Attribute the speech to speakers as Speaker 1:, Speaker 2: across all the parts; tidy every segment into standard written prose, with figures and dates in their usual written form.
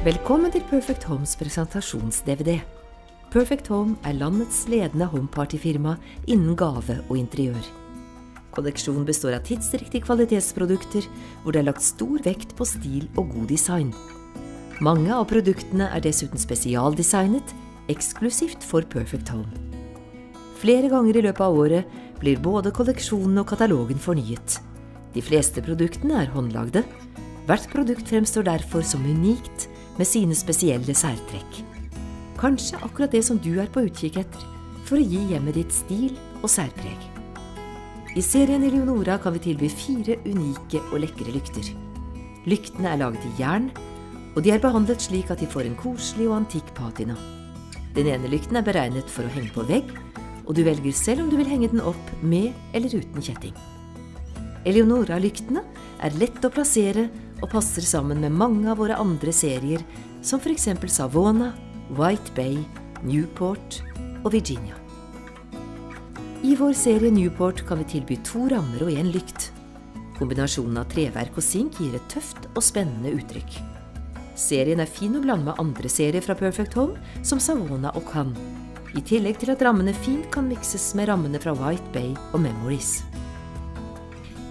Speaker 1: Velkommen til Perfect Homes presentasjons-DVD. Perfect Home er landets ledende homeparty-firma innen gave og interiør. Kolleksjonen består av tidsriktige kvalitetsprodukter, hvor det er lagt stor vekt på stil og god design. Mange av produktene er dessuten spesialdesignet, eksklusivt for Perfect Home. Flere ganger i løpet av året blir både kolleksjonen og katalogen fornyet. De fleste produktene er håndlagde. Hvert produkt fremstår derfor som unikt, med sine spesielle særtrekk. Kanskje akkurat det som du er på utkikk etter, for å gi hjemmet ditt stil og særpreg. I serien Eleonora kan vi tilby 4 unike og lekre lykter. Lyktene er laget i jern, og de er behandlet slik at de får en koselig og antikk patina. Den ene lykten er beregnet for å henge på vegg, og du velger selv om du vil henge den opp med eller uten kjetting. Eleonora-lyktene er lett å plassere og passer sammen med mange av våre andre serier, som for eksempel Savona, White Bay, Newport og Virginia. I vår serie Newport kan vi tilby 2 rammer og 1 lykt. Kombinasjonen av treverk og sink gir et tøft og spennende uttrykk. Serien er fin å blande med andre serier fra Perfect Home, som Savona og Cannes, i tillegg til at rammene fint kan mikses med rammene fra White Bay og Memories.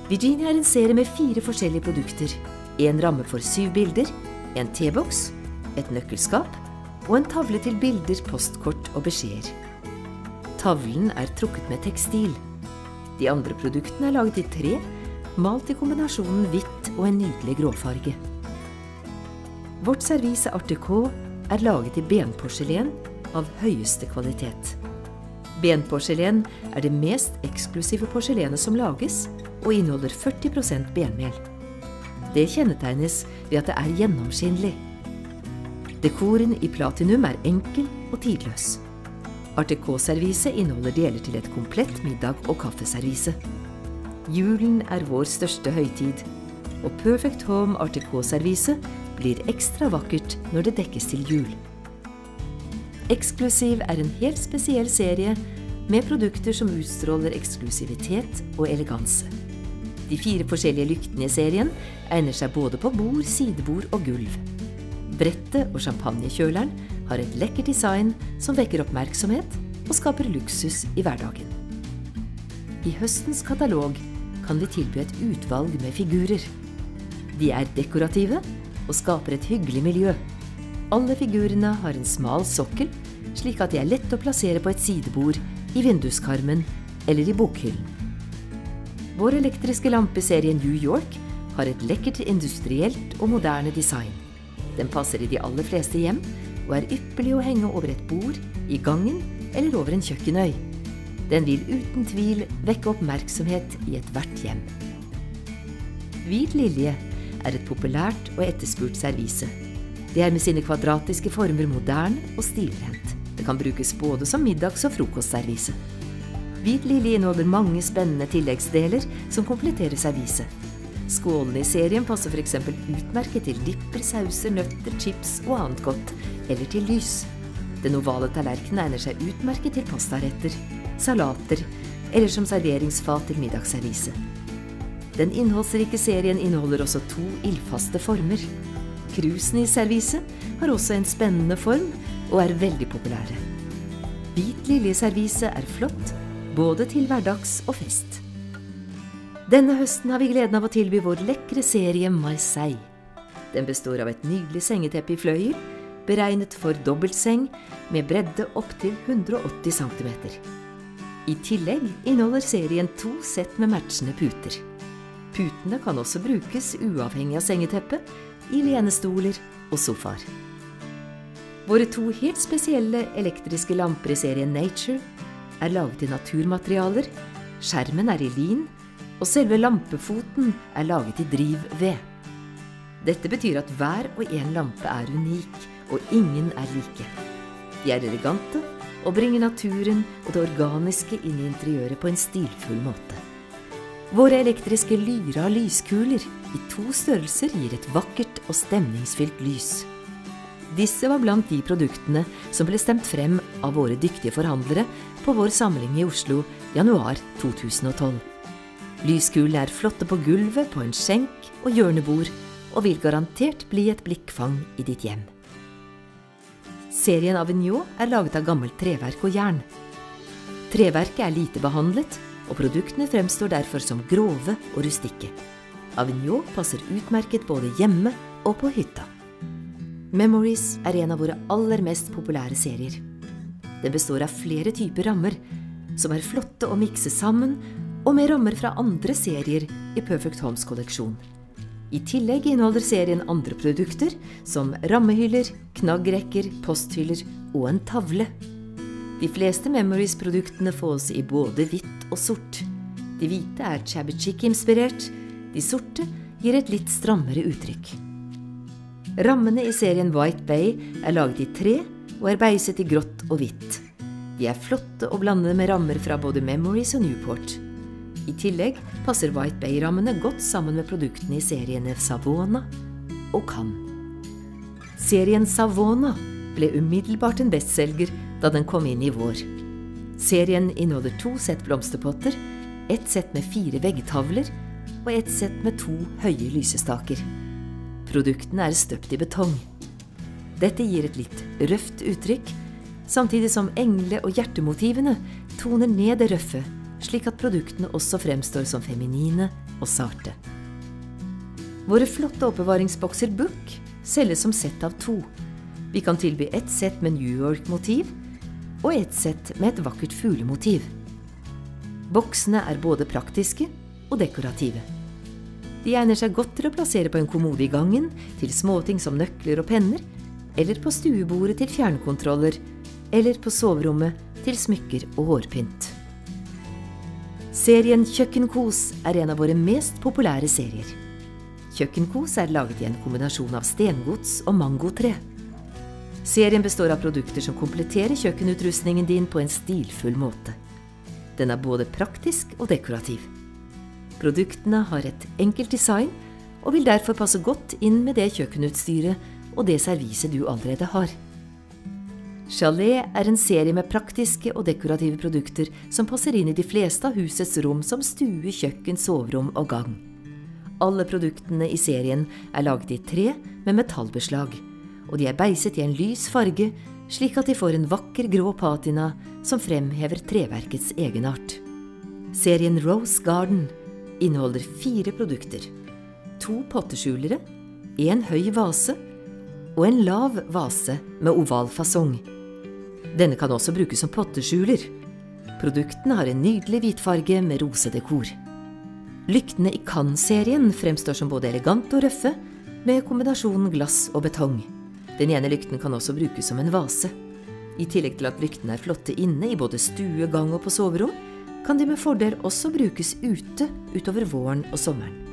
Speaker 1: Virginia er en serie med 4 forskjellige produkter. En ramme for 7 bilder, en teboks, et nøkkelskap og en tavle til bilder, postkort og beskjeder. Tavlen er trukket med tekstil. De andre produktene er laget i tre, malt i kombinasjonen hvitt og en nydelig gråfarge. Vårt servise Art Deco er laget i benporselen av høyeste kvalitet. Benporselen er det mest eksklusive porselenet som lages, og inneholder 40% benmel. Det kjennetegnes ved at det er gjennomskinnelig. Dekoren i platinum er enkel og tidløs. Art Deco-servise inneholder deler til et komplett middag- og kaffeservise. Julen er vår største høytid, og Perfect Home Art Deco-servise blir ekstra vakkert når det dekkes til jul. Eksklusiv er en helt spesiell serie med produkter som utstråler eksklusivitet og eleganse. De 4 forskjellige lyktene i serien egner seg både på bord, sidebord og gulv. Brettet og champagnekjøleren har et lekkert design som vekker oppmerksomhet og skaper luksus i hverdagen. I høstens katalog kan vi tilby et utvalg med figurer. De er dekorative og skaper et hyggelig miljø. Alle figurene har en smal sokkel, slik at de er lett å plassere på et sidebord, i vinduskarmen eller i bokhyllen. Vår elektriske lampeserie New York har et lekkert industrielt og moderne design. Den passer i de aller fleste hjem, og er ypperlig å henge over et bord, i gangen eller over en kjøkkenøy. Den vil uten tvil vekke oppmerksomhet i ethvert hjem. Hvit lilje er et populært og etterspurt servise. Det er med sine kvadratiske former moderne og stilrent. Det kan brukes både som middags- og frokostservise. Hvit lilje inneholder mange spennende tilleggsdeler som kompletterer serviset. Skålene i serien passer for eksempel utmerket til dipper, sauser, nøtter, chips og annet godt, eller til lys. Den ovale tallerkenen egner seg utmerket til pastaretter, salater eller som serveringsfat til middagsservise. Den innholdsrike serien inneholder også 2 ildfaste former. Krusene i serviset har også en spennende form og er veldig populære. Hvit liljeservise er flott, både til hverdags og fest. Denne høsten har vi gleden av å tilby vår lekre serie Marseille. Den består av et nydelig sengeteppe i fløyel, beregnet for dobbeltseng med bredde opp til 180 cm. I tillegg inneholder serien 2 sett med matchende puter. Putene kan også brukes uavhengig av sengeteppet, i lenestoler og sofaer. Våre 2 helt spesielle elektriske lamper i serien Nature er laget i naturmaterialer, skjermen er i lin, og selve lampefoten er laget i drivved. Dette betyr at hver og en lampe er unik, og ingen er like. De er elegante og bringer naturen og det organiske inn i interiøret på en stilfull måte. Våre elektriske Lyra lyskuler i 2 størrelser gir et vakkert og stemningsfylt lys. Disse var blant de produktene som ble stemt frem av våre dyktige forhandlere på vår samling i Oslo januar 2012. Lyskulene er flotte på gulvet, på en skjenk og hjørnebord, og vil garantert bli et blikkfang i ditt hjem. Serien Avignon laget av gammelt treverk og jern. Treverket lite behandlet, og produktene fremstår derfor som grove og rustikke. Avignon passer utmerket både hjemme og på hytta. Memories en av våre aller mest populære serier. Den består av flere typer rammer, som flotte å mikse sammen, og med rammer fra andre serier i Perfect Homes kolleksjon. I tillegg inneholder serien andre produkter, som rammehyller, knaggrekker, posthyller og en tavle. De fleste Memories-produktene fås i både hvitt og sort. De hvite Shabby Chic-inspirert, de sorte gir et litt strammere uttrykk. Rammene i serien White Bay laget i tre og beiset i grått og hvitt. De flotte å blande med rammer fra både Memories og Newport. I tillegg passer White Bay-rammene godt sammen med produktene i seriene Savona og Cannes. Serien Savona ble umiddelbart en bestselger da den kom inn i vår. Serien inneholder 2 sett blomsterpotter, et sett med 4 veggtavler og et sett med 2 høye lysestaker. Produktene støpt i betong. Dette gir et litt røft uttrykk, samtidig som engle- og hjertemotivene toner ned det røffe, slik at produktene også fremstår som feminine og sarte. Våre flotte oppbevaringsbokser Book selges som sett av 2. Vi kan tilby et sett med New York-motiv og et sett med et vakkert fuglemotiv. Boksene både praktiske og dekorative. De egner seg godt til å plassere på en kommode i gangen, til småting som nøkler og penner, eller på stuebordet til fjernkontroller, eller på soverommet til smykker og hårpynt. Serien Kjøkkenkos en av våre mest populære serier. Kjøkkenkos laget i en kombinasjon av stengods og mangotre. Serien består av produkter som kompletterer kjøkkenutrustningen din på en stilfull måte. Den både praktisk og dekorativ. Produktene har et enkelt design, og vil derfor passe godt inn med det kjøkkenutstyret og det serviset du allerede har. Chalet en serie med praktiske og dekorative produkter som passer inn i de fleste av husets rom som stue, kjøkken, soverom og gang. Alle produktene i serien laget i tre med metallbeslag, og de beiset i en lys farge, slik at de får en vakker grå patina som fremhever treverkets egenart. Serien Rose Garden inneholder 4 produkter, 2 potteskjulere, 1 høy vase og en lav vase med oval fasong. Denne kan også brukes som potteskjuler. Produktene har en nydelig hvitfarge med rosedekor. Lyktene i Cannes-serien fremstår som både elegant og røffe, med kombinasjonen glass og betong. Den ene lykten kan også brukes som en vase. I tillegg til at lyktene flotte inne i både stue, gang og på soverom, kan de med fordel også brukes ute utover våren og sommeren.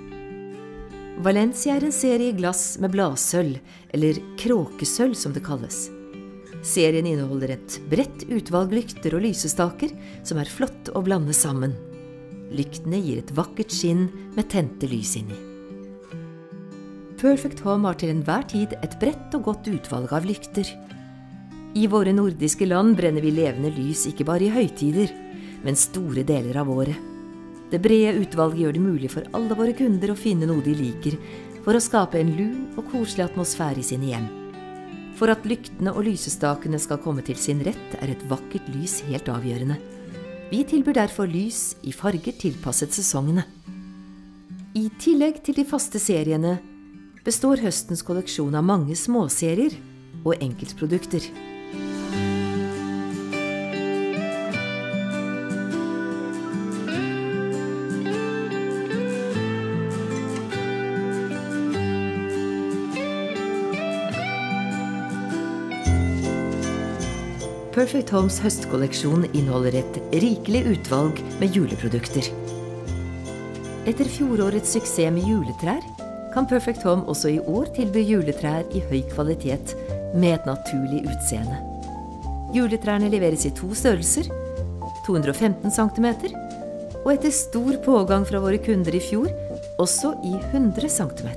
Speaker 1: Valencia en serie i glass med bladsølv, eller kråkesølv som det kalles. Serien inneholder et bredt utvalg lykter og lysestaker som flott å blande sammen. Lyktene gir et vakkert skinn med tente lys inni. Perfect Home har til enhver tid et bredt og godt utvalg av lykter. I våre nordiske land brenner vi levende lys ikke bare i høytider, men store deler av året. Det brede utvalget gjør det mulig for alle våre kunder å finne noe de liker, for å skape en lun og koselig atmosfære i sine hjem. For at lyktene og lysestakene skal komme til sin rett, et vakkert lys helt avgjørende. Vi tilbyr derfor lys i farger tilpasset sesongene. I tillegg til de faste seriene består høstens kolleksjon av mange småserier og enkeltprodukter. Perfect Homes høstkolleksjon inneholder et rikelig utvalg med juleprodukter. Etter fjorårets suksess med juletrær, kan Perfect Home også i år tilby juletrær i høy kvalitet med et naturlig utseende. Juletrærne leveres i 2 størrelser, 215 cm, og etter stor pågang fra våre kunder i fjor, også i 100 cm.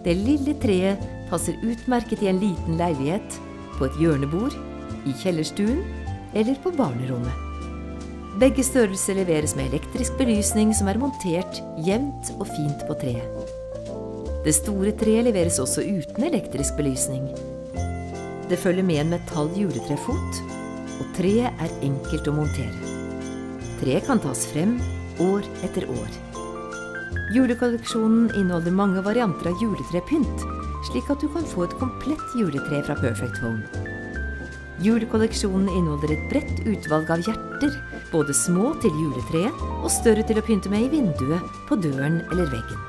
Speaker 1: Det lille treet passer utmerket i en liten leilighet, på et hjørnebord, i kjellerstuen eller på barnerommet. Begge størrelser leveres med elektrisk belysning som montert jevnt og fint på treet. Det store treet leveres også uten elektrisk belysning. Det følger med en metall juletrefot, og treet er enkelt å montere. Treet kan tas frem år etter år. Julekolleksjonen inneholder mange varianter av juletrepynt, slik at du kan få et komplett juletre fra Perfect Home. Julekolleksjonen inneholder et bredt utvalg av hjerter, både små til juletreet og større til å pynte med i vinduet, på døren eller veggen.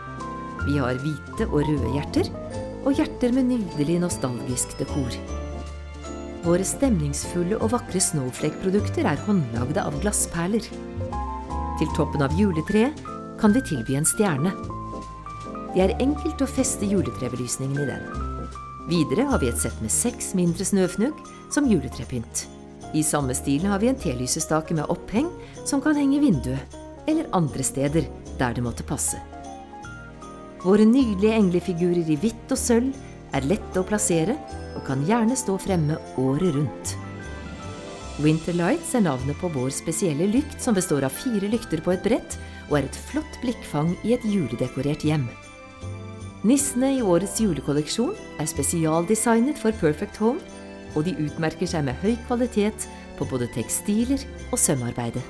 Speaker 1: Vi har hvite og røde hjerter, og hjerter med nydelig nostalgisk dekor. Våre stemningsfulle og vakre Snowflake-produkter er håndlagde av glassperler. Til toppen av juletreet kan vi tilby en stjerne. Det er enkelt å feste juletrebelysningen i den. Videre har vi et sett med 6 mindre snøfnugg som juletrepynt. I samme stilen har vi en telysestake med oppheng som kan henge i vinduet, eller andre steder der det måtte passe. Våre nydelige englefigurer i hvitt og sølv er lette å plassere og kan gjerne stå fremme året rundt. Winterlights er navnet på vår spesielle lykt som består av 4 lykter på et brett og er et flott blikkfang i et juledekorert hjem. Nissene i årets julekolleksjon er spesialdesignet for Perfect Home, og de utmerker seg med høy kvalitet på både tekstiler og sømarbeidet.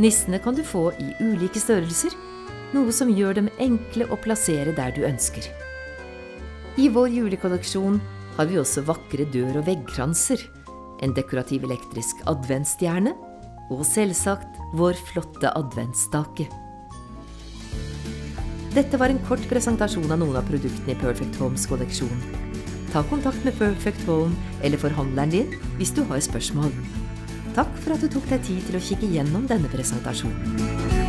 Speaker 1: Nissene kan du få i ulike størrelser, noe som gjør dem enkle å plassere der du ønsker. I vår julekolleksjon har vi også vakre dør- og veggkranser, en dekorativ elektrisk adventsstjerne, og selvsagt vår flotte adventsstake. Dette var en kort presentasjon av noen av produktene i Perfect Homes kolleksjon. Ta kontakt med Perfect Home eller forhandleren din hvis du har spørsmål. Takk for at du tok deg tid til å kikke gjennom denne presentasjonen.